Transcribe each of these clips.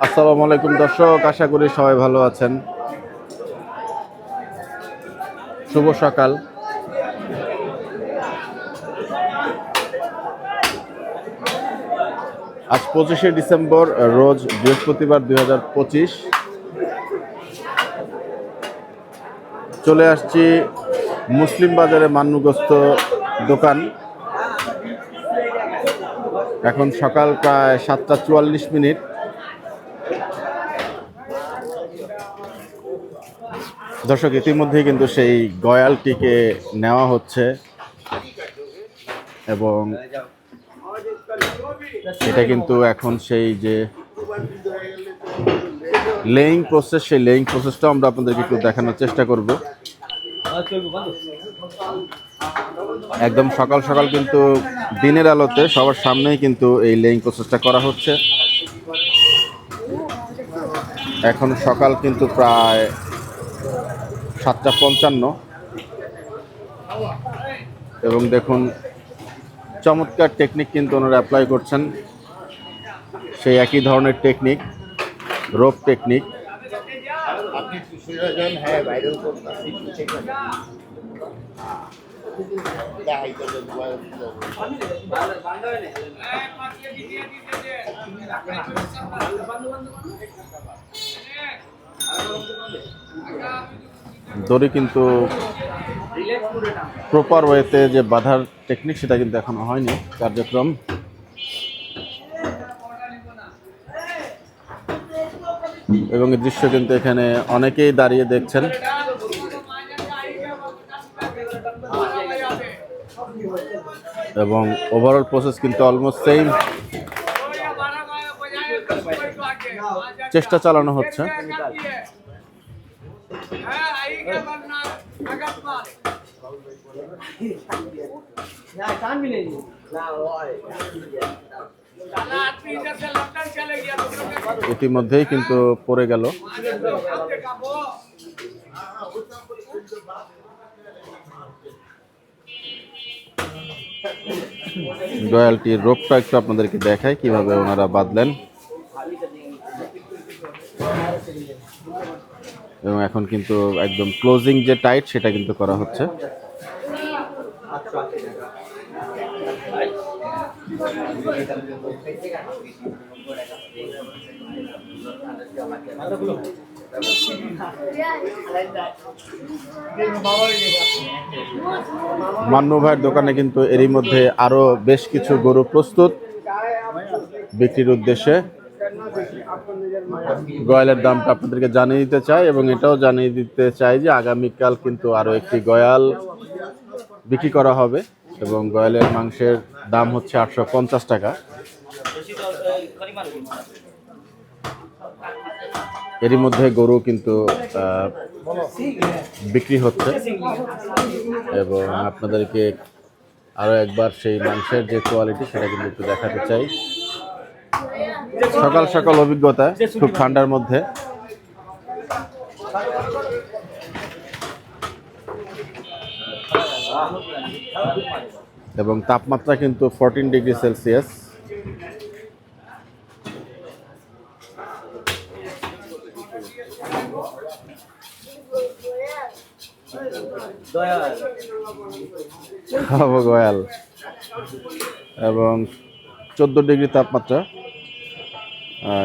আসসালামু আলাইকুম দর্শক, আশা করি সবাই ভালো আছেন। শুভ সকাল। আজ 25শে ডিসেম্বর, রোজ বৃহস্পতিবার 2025। চলে আসছি মুসলিম বাজারে মান্নুগস্ত দোকান। এখন সকাল প্রায় 7টা 44 মিনিট। দর্শক, ইতিমধ্যেই কিন্তু সেই গয়ালটিকে নেওয়া হচ্ছে এবং এটা কিন্তু এখন সেই যে লেইং প্রসেস, সেই লেইং প্রসেসটাও আমরা আপনাদেরকে একটু দেখানোর চেষ্টা করব। একদম সকাল সকাল কিন্তু দিনের আলোতে সবার সামনেই কিন্তু এই লেইং প্রসেসটা করা হচ্ছে। এখন সকাল কিন্তু প্রায় 7টা 55 এবং দেখুন চমৎকার টেকনিক কিন্তু ওনারা অ্যাপ্লাই করছেন। সেই একই ধরনের টেকনিক, রোপ টেকনিক। দড়ি কিন্তু প্রপার ওয়েতে যে বাঁধার টেকনিক, সেটা কিন্তু এখনো হয়নি কার্যক্রম। এবং এই দৃশ্য কিন্তু এখানে অনেকেই দাঁড়িয়ে দেখছেন। এবং ওভারঅল প্রসেস কিন্তু অলমোস্ট সেম। চেষ্টা চালানো হচ্ছে। ইতিমধ্যেই কিন্তু পড়ে গেল। রয়্যালটির রোপটা একটু আপনাদেরকে দেখায় কিভাবে ওনারা বাঁধলেন। এবং এখন কিন্তু একদম ক্লোজিং যে টাইট, সেটা কিন্তু করা হচ্ছে। মান্নু ভাইয়ের দোকানে কিন্তু এরই মধ্যে আরো বেশ কিছু গরু প্রস্তুত বিক্রির উদ্দেশ্যে। গয়ালের দামটা আপনাদেরকে জানিয়ে দিতে চাই এবং এটাও জানিয়ে দিতে চাই যে আগামীকাল কিন্তু আরো একটি গয়াল বিক্রি করা হবে এবং গয়ালের মাংসের দাম হচ্ছে 850 টাকা। এরই মধ্যে গরু কিন্তু বিক্রি হচ্ছে এবং আপনাদেরকে আরো একবার সেই মাংসের যে কোয়ালিটি, সেটা কিন্তু একটু দেখাতে চাই। সকাল সকাল অভিজ্ঞতা, খুব ঠান্ডার মধ্যে। এবং তাপমাত্রা কিন্তু 14 ডিগ্রি সেলসিয়াস। খাবো গয়াল। এবং 14 ডিগ্রি তাপমাত্রা,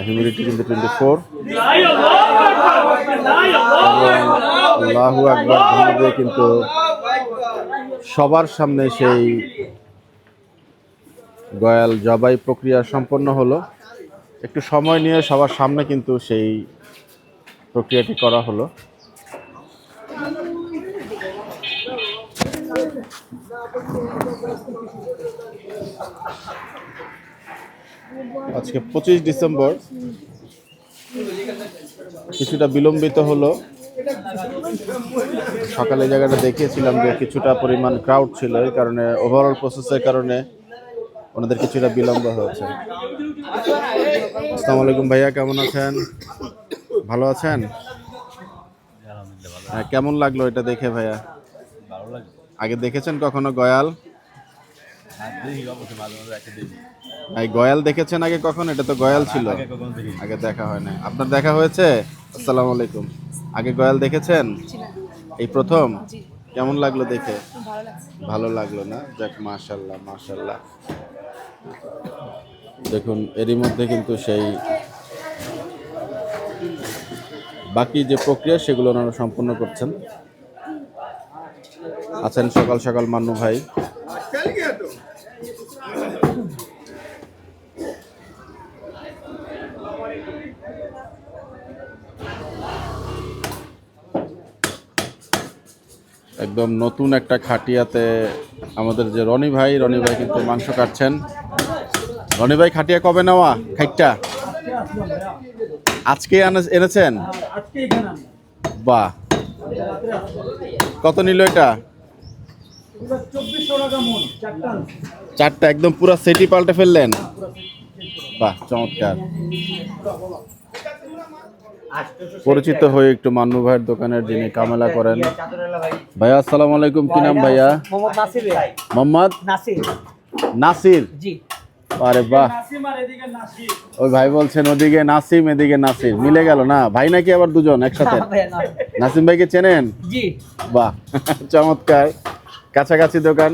হিউমিডিটি কিন্তু 24। আল্লাহু আকবার ধ্বনি দিয়ে কিন্তু সবার সামনে সেই গয়াল জবাই প্রক্রিয়া সম্পন্ন হলো। একটু সময় নিয়ে সবার সামনে কিন্তু সেই প্রক্রিয়াটি করা হলো। আজকে 25 ডিসেম্বর, কিছুটা বিলম্বিত হলো। সকালে জায়গাটা দেখিয়েছিলাম যে কিছুটা পরিমাণ ক্রাউড ছিল, এই কারণে ওভারঅল প্রসেসের কারণে ওনাদের কিছুটা বিলম্ব হয়েছে। আসসালামু আলাইকুম ভাইয়া, কেমন আছেন? ভালো আছেন? হ্যাঁ, কেমন লাগলো এটা দেখে ভাইয়া? ভালো লাগে। আগে দেখেছেন কখনো গয়াল? দেখি অবশ্যই, মাঝে মাঝে একটা দেখি। এই গয়াল দেখেছেন আগে কখন? এটা তো গয়াল ছিল, আগে দেখা হয় না। আপনার দেখা হয়েছে? আসসালামু আলাইকুম। আগে গয়াল দেখেছেন? এই প্রথম? কেমন লাগলো দেখে? ভালো লাগলো না? যাক, মাশাআল্লাহ মাশাআল্লাহ। দেখুন এরই মধ্যে কিন্তু সেই বাকি যে প্রক্রিয়া সেগুলো ওনারা সম্পূর্ণ করছেন। আছেন সকাল সকাল মান্নু ভাই। একদম নতুন একটা খাটিয়াতে আমাদের যে রনি ভাই কিন্তু মাংস কাটছেন। রনি ভাই, খাটিয়া কবে নেওয়া? খাইটটা আজকে এনেছেন? বাহ, কত নিল এটা? 2400 টাকা মন, চারটা একদম পুরো সেটি পাল্টে ফেললেন। বাহ, চমৎকার। পরিচিত হয়ে একটু মান্নু ভাইয়ের দোকানের যিনি কামেলা করেন। ভাইয়া আসসালামু আলাইকুম, কি নাম ভাইয়া? মোহাম্মদ নাসির। মোহাম্মদ নাসির। নাসির? জি। আরে বাহ, নাসিম আর এদিকে নাসির। ওই ভাই বলছেন ওদিকে নাসিম এদিকে নাসির, মিলে গেল না? ভাই নাকি আবার দুজন একসাথে? নাসিম ভাইকে চেনেন? জি। বাহ, চমৎকার। কাছাকাছি দোকান।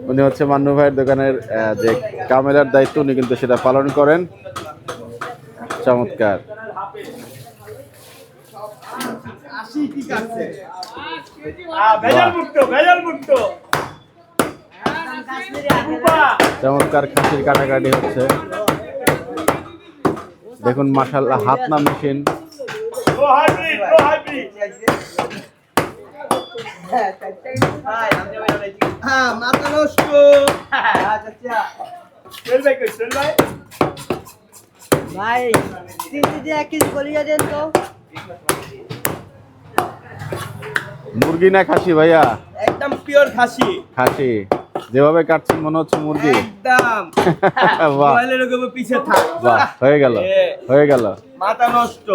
উনি হচ্ছে মান্নু ভাইয়ের দোকানের যে কামেলার দায়িত্ব উনি কিন্তু সেটা পালন করেন। চমৎকার। চমৎকার খাসির কাটাকাটি হচ্ছে। দেখুন মাশাআল্লাহ, হাত না মেশিন। ভাই 3 কেজি 1 কেজি বলিয়া দেন তো। মুরগি না খাসি ভাইয়া? একদম পিওর খাসি। খাসি যেভাবে কাটছেন মনে হচ্ছে মুরগি। একদম বাহ বয়েলের গবে পিছে থাক। বাহ, হয়ে গেল হয়ে গেল। মাথা নষ্ট।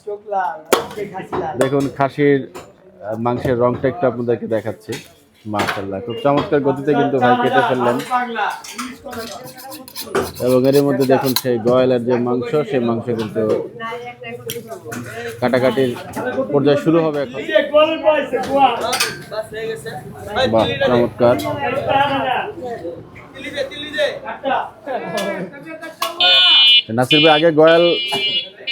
চোখ লাল, খাসি লাল। দেখুন খাসির মাংসের রংটা একটু আপনাদেরকে দেখাচ্ছি। মাশাআল্লাহ, খুব চমৎকার গতিতে কিন্তু ভাই কেটে ফেললেন। এবং এর মধ্যে দেখুন সেই গয়লার যে মাংস, সেই মাংস কিন্তু কাটাকাটির পর্যায়ে শুরু হবে এখন। বাহ, চমৎকার। নাসির ভাই, আগে গয়াল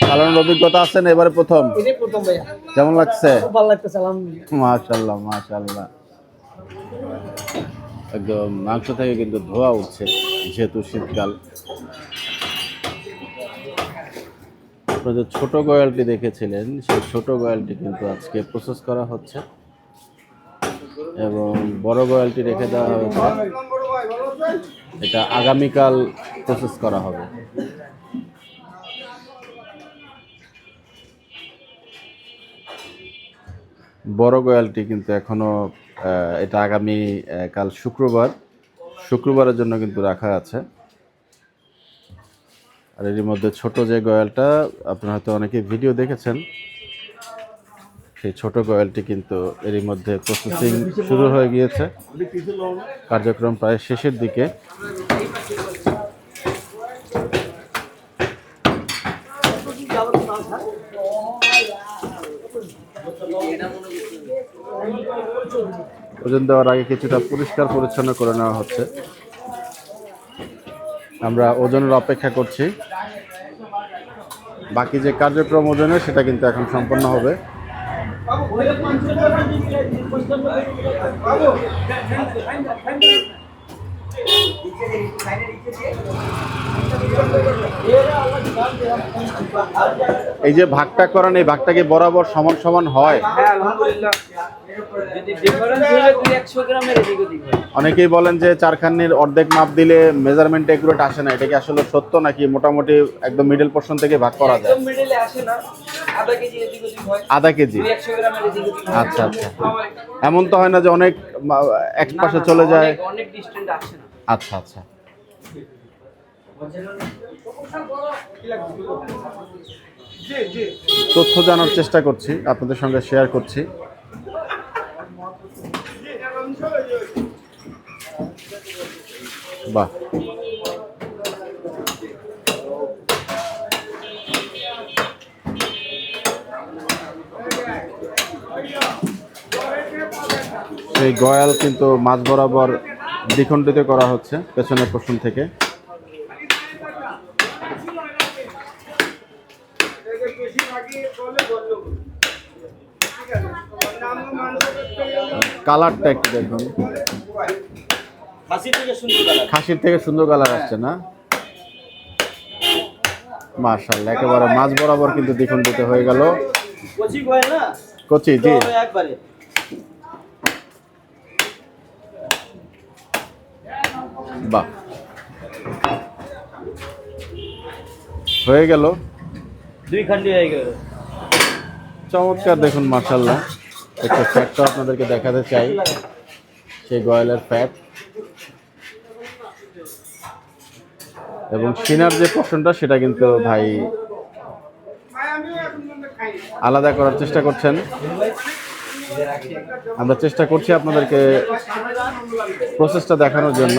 পালনের অভিজ্ঞতা আছেন, এবারে প্রথম? এটাই প্রথম ভাইয়া। কেমন লাগছে? খুব ভালো লাগতেছে আলহামদুলিল্লাহ। মাশাআল্লাহ মাশাআল্লাহ। একদম মাংস থেকে কিন্তু ধোয়া উঠছে, যেহেতু শীতকাল। আপনারা যে ছোট গয়ালটি দেখেছিলেন, সেই ছোট গয়ালটি কিন্তু আজকে প্রসেস করা হচ্ছে এবং বড় গয়ালটি রেখে দেওয়া হয়েছে। এটা আগামীকাল প্রসেস করা হবে। বড় গয়ালটি কিন্তু এখনো এটা আগামী কাল শুক্রবারের জন্য কিন্তু রাখা আছে। আর এর মধ্যে ছোট যে গয়ালটা আপনারা হয়তো অনেকে ভিডিও দেখেছেন, সেই ছোট গয়ালটি কিন্তু এরই মধ্যে প্রসেসিং শুরু হয়ে গিয়েছে, কার্যক্রম প্রায় শেষের দিকে। ওজন দেওয়ার আগে কিছুটা পরিষ্কার পরিচ্ছন্ন করে নেওয়া হচ্ছে। আমরা ওজনের অপেক্ষা করছি। বাকি যে কার্যক্রম ওজনের সেটা কিন্তু এখন সম্পন্ন হবে। এই যে ভাগটা করেন, এই ভাগটা কি বরাবর সমান সমান হয়? হ্যাঁ আলহামদুলিল্লাহ। যদি ডিফারেন্স হলে 200 গ্রামের এদিক ওদিক হয়। অনেকেই বলেন যে চারখানির অর্ধেক মাপ দিলে মেজারমেন্ট অ্যাকুরেট আসে না, এটা কি আসলে সত্য নাকি মোটামুটি একদম মিডল পোরশন থেকে ভাগ করা যায়? একদম মিডলে আসে না, আধা কেজি এদিক ওদিক হয়। আধা কেজি? 100 গ্রামের এদিক ওদিক হয়। আচ্ছা আচ্ছা। এমন তো হয় না যে অনেক এক পাশে চলে যায়? অনেক ডিসটেন্স আসে না। আচ্ছা আচ্ছা। তথ্য জানার চেষ্টা করছি, আপনাদের সঙ্গে শেয়ার করছি। বাহ, সেই গয়াল কিন্তু মাঝ বরাবর দ্বিখণ্ডিত করা হচ্ছে পেছনের পোর্শন থেকে। কালারটা একটু দেখুন, খাসির থেকে সুন্দর কালার আসছে না? মাশাআল্লাহ, একেবারে মাঝ বরাবর কিন্তু দ্বিখণ্ডিত হয়ে গেল। কচি, জি। বাহ, হয়ে গেল, 2 খন্ডি হয়ে গেল। চমৎকার। দেখুন মাশাআল্লাহ, একটু ফ্যাটটা আপনাদেরকে দেখাতে চাই, সেই গয়ালের ফ্যাট এবং সিনার যে পোর্শনটা সেটা কিন্তু ভাই আলাদা করার চেষ্টা করছেন। আমরা চেষ্টা করছি আপনাদেরকে প্রসেসটা দেখানোর জন্য।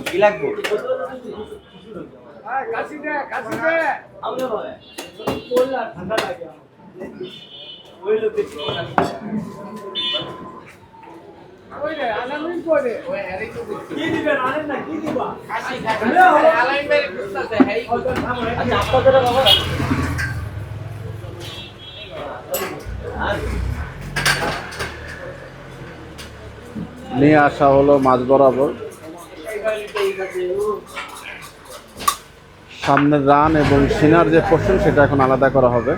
কি লাগবে? নিয়ে আসা হলো মাঝ বরাবর, সামনের রান এবং সিনার যে পোর্শন সেটা এখন আলাদা করা হবে।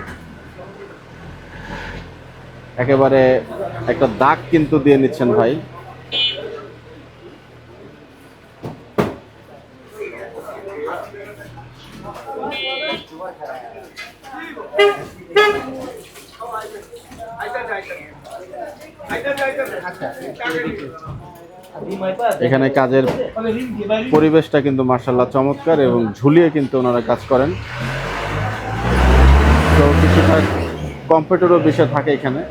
একেবারে একটা দাগ কিন্তু দিয়ে নিচ্ছেন ভাই। এখানে কাজের পরিবেশটা কিন্তু মাশাআল্লাহ চমৎকার এবং ঝুলিয়ে কিন্তু ওনারা কাজ করেন। তো কিছুটা কম্পিউটারও বিষয় থাকে এখানে।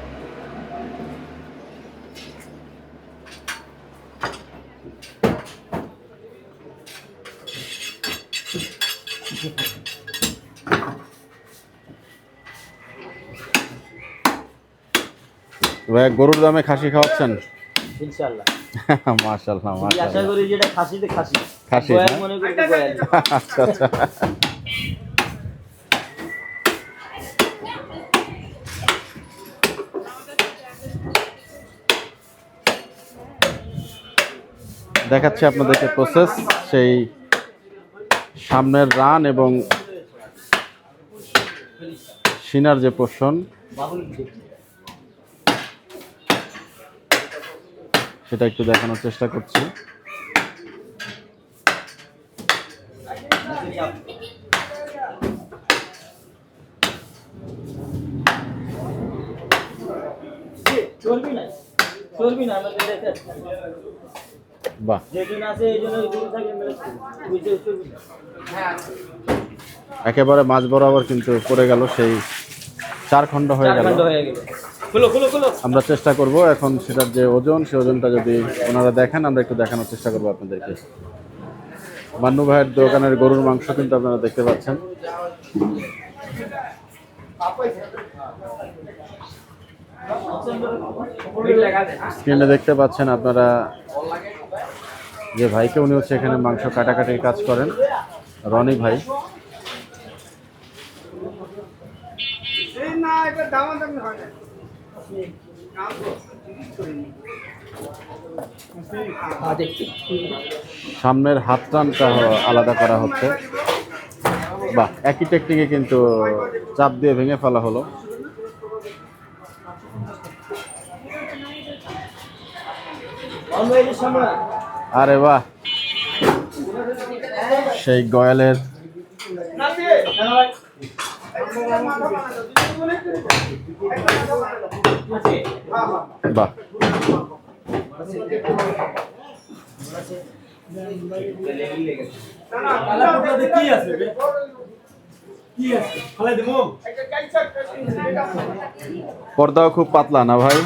ভাই গরুর দামে খাসি খাওয়াচ্ছেন? ইনশাআল্লাহ। মাশাআল্লাহ, আশা মাশাআল্লাহ। করি যেটা খাসিতে খাসি, খাসি গয়াল না? মনে করি তো গয়াল। আচ্ছা আচ্ছা। দেখাচ্ছি আপনাদেরকে প্রসেস, সেই সামনের রান এবং সিনার যে পোর্শন সেটা একটু দেখানোর চেষ্টা করছি। চর্বি না, চর্বি না, আমাদের দেখে বাহ, যেদিন আছে এই জন্য দূর থাকে বুঝতে চর্বি না। একেবারে মাঝ বরাবর কিন্তু পড়ে গেল, সেই 4 খণ্ড হয়ে গেল। খুলো খুলো খুলো। আমরা চেষ্টা করব এখন সেটার যে ওজন, সেই ওজনটা যদি ওনারা দেখেন আমরা একটু দেখানোর চেষ্টা করবো আপনাদেরকে। মান্নু ভাইয়ের দোকানের গরুর মাংস কিন্তু আপনারা দেখতে পাচ্ছেন। স্ক্রিনে দেখতে পাচ্ছেন আপনারা যে ভাইকে, উনি হচ্ছে এখানে মাংস কাটাকাটির কাজ করেন, রনি ভাই। সামনের হাত টানটা আলাদা করা হচ্ছে। বাহ, একই টেকনিকে কিন্তু চাপ দিয়ে ভেঙে ফেলা হলো। আরে বাহ, সেই গয়ালের বাহ, পর্দাও খুব পাতলা না ভাই?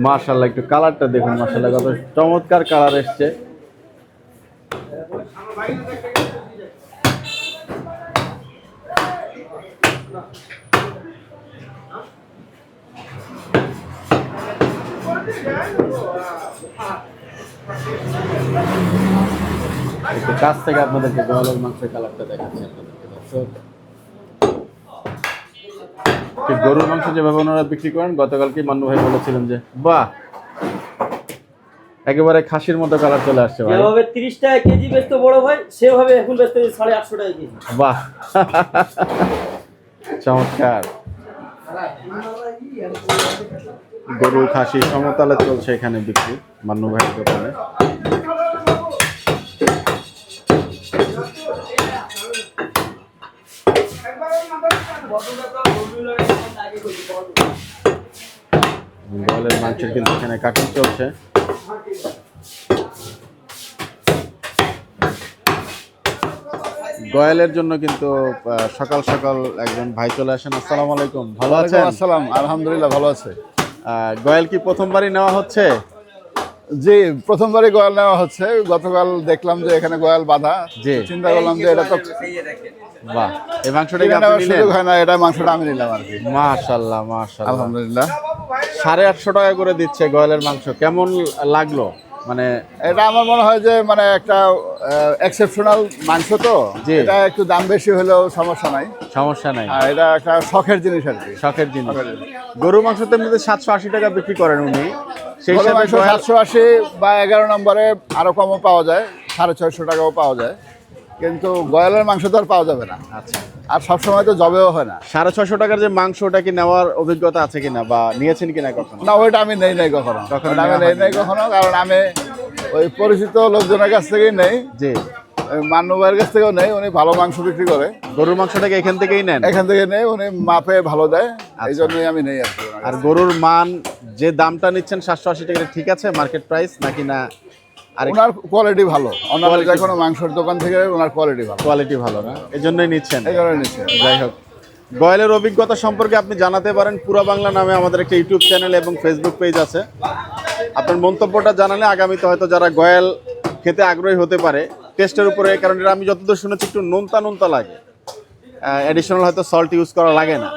মাশাআল্লাহ, একটু কালারটা দেখুন, মাশাআল্লাহ কত চমৎকার কালার এসছে। একটু কাছ থেকে আপনাদেরকে গয়ালের মাংসের কালারটা দেখাচ্ছি আপনাদেরকে দর্শক। ঠিক গরুর মাংস যেভাবে ওনারা বিক্রি করেন, গতকালকে মান্নু ভাই বলেছিলেন যে বাহ, একেবারে খাসির মতো কালার চলে আসছে ভাই। যেভাবে 30 টাকা কেজি বেচতো বড় ভাই, সেভাবে এখন বেচতে 850 টাকা কেজি। বাহ, চমৎকার। গরু খাসি সমতলে চলছে এখানে বিক্রি মান্নু ভাইয়ের দোকানে। গয়ালের মাংসের কিন্তু এখানে কাটিং চলছে। গয়ালের জন্য কিন্তু সকাল সকাল একজন ভাই চলে আসেন। আসসালামু আলাইকুম, ভালো আছেন? আসসালাম, আলহামদুলিল্লাহ ভালো আছে। গয়াল কি প্রথমবারই নেওয়া হচ্ছে? জি, প্রথমবারই গোয়াল নেওয়া হচ্ছে। গতকাল দেখলাম যে এখানে গোয়াল বাঁধা, জি। চিন্তা করলাম যে এটা তো বাহ, এই মাংসটা কি কিনে আপনি নেওয়ার নিলেন? সুযোগ হয় না, এটা মাংসটা আমি নিলাম আর কি। মাশাআল্লাহ মাশাআল্লাহ, আলহামদুলিল্লাহ। 850 টাকা করে দিচ্ছে গয়ালের মাংস, কেমন লাগলো? মানে এটা আমার মনে হয় যে মানে একটা এক্সেপশনাল মাংস, তো জি। এটা একটু দাম বেশি হলেও সমস্যা নাই। সমস্যা নাই, আর এটা একটা শখের জিনিস আর কি। শখের জিনিস। গরু মাংস তো এমনিতে 780 টাকা বিক্রি করেন উনি, সেই গরুর হিসাবে মাংস 780 বা 11 নম্বরে আরো কমও পাওয়া যায়, 650 টাকাও পাওয়া যায়, কিন্তু গয়ালের মাংস তো আর পাওয়া যাবে না। আচ্ছা, আর সবসময় তো জবেও হয় না। 650 টাকার যে মাংস, ওটা কি নেওয়ার অভিজ্ঞতা আছে কিনা বা নিয়েছেন কিনা কখনো? না, ওইটা আমি নেই নাই কখনো। কখনো ওটা আমি নেওয়া নেই হয়নি নাই না? কখনো, কারণ আমি ওই পরিচিত লোকজনের কাছ থেকেই নেই। জি। ওই মান্নু ভাইয়ের কাছ থেকেও নেই, উনি ভালো মাংস বিক্রি করে। গরুর মাংসটাকে এখান থেকেই নেন? এখান থেকে নেই, উনি মাপে ভালো দেয়, এই জন্যই আমি নেই আর কি। আর গরুর মান যে দামটা নিচ্ছেন 780 টাকা, ঠিক আছে মার্কেট প্রাইস নাকি না? আর ওনার কোয়ালিটি ভালো, অন্যান্য Quality যে কোনো মাংসের দোকান থেকে ওনার কোয়ালিটি ভালো, কোয়ালিটি ভালো না, এই জন্যই নিচ্ছেন? এই কারণে নিচ্ছে। যাই হোক, গয়ালের অভিজ্ঞতা সম্পর্কে আপনি জানাতে পারেন। পুরা বাংলা নামে আমাদের একটা ইউটিউব চ্যানেল এবং ফেসবুক পেজ আছে। আপনার মন্তব্যটা জানালে আগামীতে হয়তো যারা গয়াল খেতে আগ্রহী হতে পারে টেস্টের উপরে, কারণ এটা আমি যতদূর শুনেছি একটু নোনতা নোনতা লাগে, অ্যাডিশনাল হয়তো সল্ট ইউজ করা লাগে না।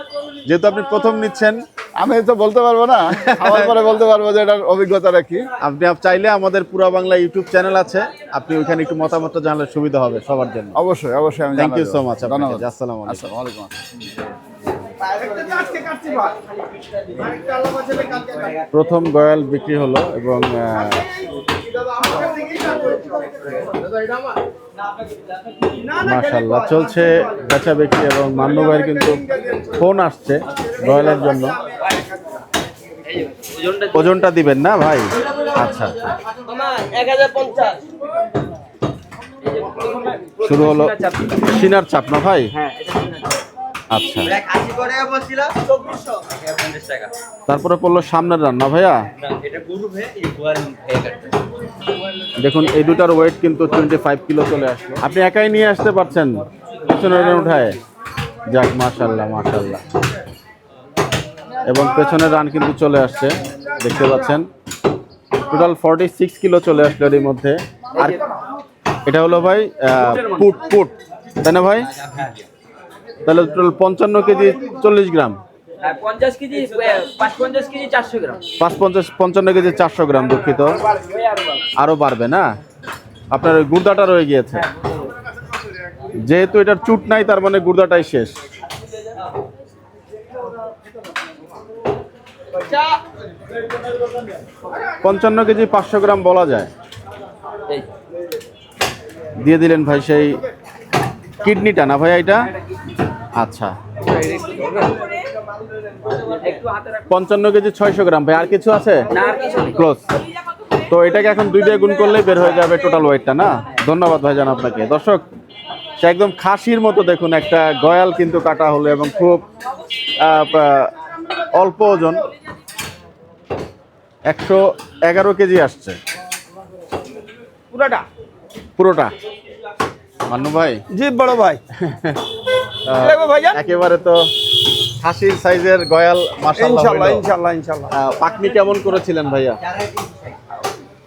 যেহেতু আপনি প্রথম নিচ্ছেন, আমি তো বলতে পারবো না, খাওয়ার পরে বলতে পারবো যে এটার অভিজ্ঞতাটা কি। আপনি চাইলে আমাদের পুরা বাংলা ইউটিউব চ্যানেল আছে, আপনি ওইখানে একটু মতামতটা জানলে সুবিধা হবে সবার জন্য। অবশ্যই অবশ্যই, আমি থ্যাংক ইউ জানাবো। সো মাচ, ধন্যবাদ। আসসালামু আলাইকুম। আসসালামু আলাইকুম। প্রথম গয়াল বিক্রি হলো এবং মাশাআল্লাহ চলছে বেচা বিক্রি, এবং মান্নু ভাইয়ের কিন্তু ফোন আসছে গয়ালের জন্য। ওজনটা দিবেন না ভাই? আচ্ছা, 1050। শুরু হলো সিনার চাপ না ভাই? হ্যাঁ, এটা আচ্ছা, 2450 টাকা। তারপরে পড়লো সামনের রান্না ভাইয়া। না, এটা গরু ভাই, এই গোয়াল ভাই কাটবে। দেখুন এই দুটার ওয়েট কিন্তু 25 কিলো চলে আসলো। আপনি একাই নিয়ে আসতে পারছেন পেছনের উঠায়? যাক, মাশাআল্লাহ মাশাআল্লাহ। এবং পেছনের রান কিন্তু চলে আসছে, দেখতে পাচ্ছেন। টোটাল 46 কিলো চলে আসলো এর মধ্যে। আর এটা হলো ভাই পুট তাই না ভাই? তাহলে টোটাল 55 কেজি 40 গ্রাম। 50 কেজি, 55 কেজি 400 গ্রাম। 55 কেজি 400 গ্রাম, দুঃখিত, আরো বাড়বে না? আপনার ওই গুর্দাটা রয়ে গিয়েছে, যেহেতু এটার চুট নাই তার মানে গুর্দাটাই শেষ। পঞ্চান্ন কেজি 500 গ্রাম বলা যায়। দিয়ে দিলেন ভাই সেই কিডনিটা না ভাই এটা? আচ্ছা, 55 কেজি 600 গ্রাম ভাই। আর কিছু আছে? ক্লোজ। তো এটাকে এখন 2 দিয়ে গুণ করলেই বের হয়ে যাবে টোটাল ওয়েটটা না? ধন্যবাদ ভাইজান আপনাকে। দর্শক, সে একদম খাসির মতো দেখুন একটা গয়াল কিন্তু কাটা হলো, এবং খুব অল্প ওজন, 111 কেজি আসছে পুরোটা। মান্নু ভাই জি বড় ভাই আহ, দেখো ভাইজান। একেবারে তো হাসির সাইজের গয়াল মাশাআল্লাহ ইনশাল্লাহ হইলো। ইনশাল্লাহ ইনশাল্লাহ পাকনি কেমন করেছিলেন ভাইয়া?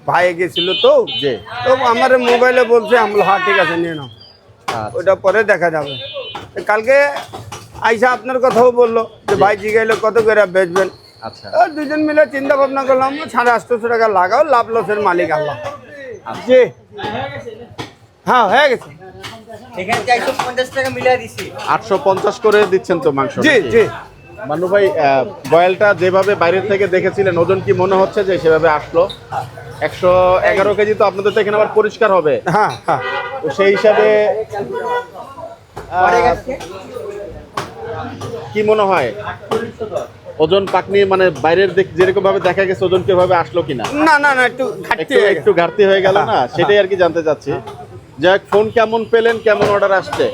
ভাই গেছিল তো জি তো আমার মোবাইলে বলছে আমরা হ্যাঁ ঠিক আছে নিয়ে নাও, আচ্ছা, ওটা পরে দেখা যাবে। কালকে আইসা আপনার কথাও বললো যে ভাই জিগাইলে কত করে বেচবেন। আচ্ছা দুজন মিলে চিন্তা ভাবনা করলাম 850 টাকা লাগাও, লাভ লসের মালিক আল্লাহ। জি হ্যাঁ হয়ে গেছে। এখানে 450 টাকা মিলিয়ে দিছি। 850 করে দিচ্ছেন তো মাংস জি নাকি? জি মান্নু ভাই গয়ালটা যেভাবে বাইরের থেকে দেখেছিলেন ওজন কি মনে হচ্ছে যে সেভাবে আসলো? 111 কেজি তো আপনাদের তো এখানে আবার পরিষ্কার হবে, হ্যাঁ হ্যাঁ তো সেই হিসাবে কি মনে হয় ওজন পাকনি মানে বাইরের যেরকম ভাবে দেখা গেছে ওজন কিভাবে আসলো কিনা? না না না একটু ঘাটতি একটু হয়ে একটু গেছে। ঘাটতি হয়ে গেল না, সেটাই আর কি জানতে চাচ্ছি। যাক, ফোন কেমন পেলেন, কেমন অর্ডার আসছে?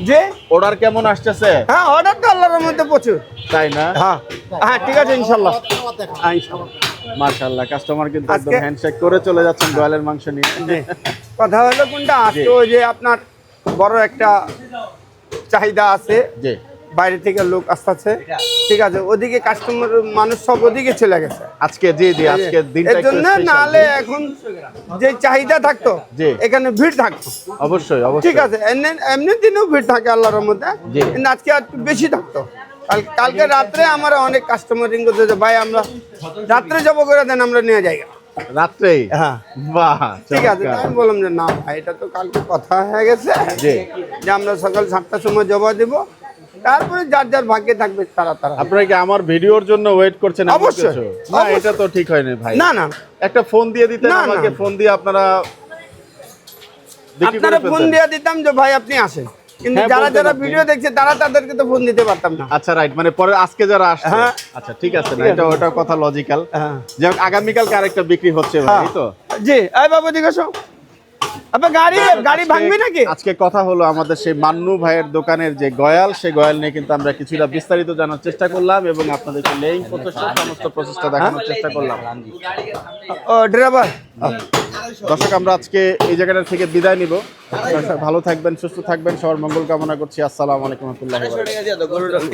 যে অর্ডার কেমন আসতেছে? হ্যাঁ অর্ডার তো আল্লাহর মধ্যে প্রচুর। তাই না? হ্যাঁ হ্যাঁ ঠিক আছে ইনশাল্লাহ। হ্যাঁ, ইনশাল্লাহ। মাশাআল্লাহ, কাস্টমার কিন্তু একদম আজকে- হ্যান্ডশেক করে চলে যাচ্ছেন গয়ালের মাংস নিয়ে। জি। কথা হলো কোনটা আজকে ওই যে আপনার বড় একটা চাহিদা আছে, জি বাইরে থেকে লোক আসতেছে, ঠিক আছে, ওদিকে কাস্টমার মানুষ সব ওদিকে চলে গেছে। আজকে জি জি আজকে দিনটা এর একটু জন্য special। নাহলে এখন যে চাহিদা থাকতো জি। এখানে ভিড় থাকতো, অবশ্যই অবশ্যই ঠিক আছে, এমনি দিনেও ভিড় থাকে আল্লাহর মধ্যে, জি। কিন্তু আজকে একটু বেশি থাকতো। কালকে রাত্রে আমার অনেক কাস্টমার রিং করতে যে ভাই আমরা রাত্রে যাবো করে দেন আমরা নিয়ে যাই। রাত্রেই? হ্যাঁ বাহ, ঠিক আছে, চমৎকার। আমি বললাম যে না ভাই এটা তো কালকে কথা হয়ে গেছে জি। যে আমরা সকাল 7টার সময় জমা দেব, তারপরে যার যার ভাগ্যে থাকবে তারা তারা। আপনারা কি আমার ভিডিওর জন্য ওয়েট করছেন? এমন অবশ্যই, কিছু? না, অবশ্যই। এটা তো ঠিক হয়নি ভাই। না না একটা ফোন দিয়ে দিতেন না, না। আমাকে, ফোন দিয়ে আপনারা বিক্রি করে আপনারা ফোন ফেলতেন। দিয়ে দিতাম যে ভাই আপনি আসেন, কিন্তু হ্যাঁ, যারা বলতেন যারা আপনি। ভিডিও দেখছে তারা তাদেরকে তো ফোন দিতে পারতাম না। আচ্ছা রাইট, মানে পরে আজকে যারা আসছে, হ্যাঁ। আচ্ছা ঠিক আছে, না এটা ওটা কথা লজিক্যাল। হ্যাঁ। যাক, আগামীকালকে আরেকটা বিক্রি হচ্ছে ভাই, হ্যাঁ। এই তো? জি এই বাবু জিজ্ঞাসা আপনার গাড়ি গাড়ি ভাঙবি নাকি? আজকে কথা হলো আমাদের সেই মান্নু ভাইয়ের দোকানের যে গয়াল, সেই গয়াল নিয়ে কিন্তু আমরা কিছুটা বিস্তারিত জানার চেষ্টা করলাম এবং আপনাদেরকে লেইং প্রসেসটা, সমস্ত প্রসেসটা দেখানোর চেষ্টা করলাম। ও ড্রাইভার, দর্শক, আমরা আজকে এই জায়গাটা থেকে বিদায় নিব। দর্শক, ভালো থাকবেন, সুস্থ থাকবেন, সবার মঙ্গল কামনা করছি। আসসালামু আলাইকুম ওয়া রাহমাতুল্লাহি ওয়া বারাকাতুহু।